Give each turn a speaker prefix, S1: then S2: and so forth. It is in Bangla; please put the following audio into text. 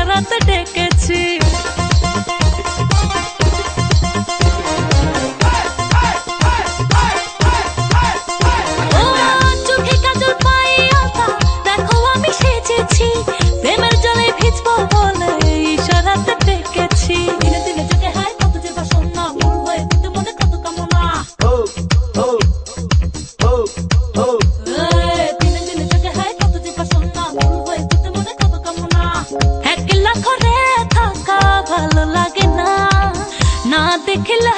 S1: ইশারাতে ডেকেছি। চোখে কাজল পাই আলতা, দেখো আমি সেজেছি, প্রেমের জলে ভিজবো বলে ইশারাতে ডেকেছি। দিনে দিনে চোখে হায় কত যে বাসনা, মূল হয়ে দিতে মনে কত কামনা। দিনে দিনে চোখে হায় কত যে বাসনা, মূল হয়ে দিতে মনে কত কামনা। একলা ঘরে থাকা ভালো লাগে না, না দেখলে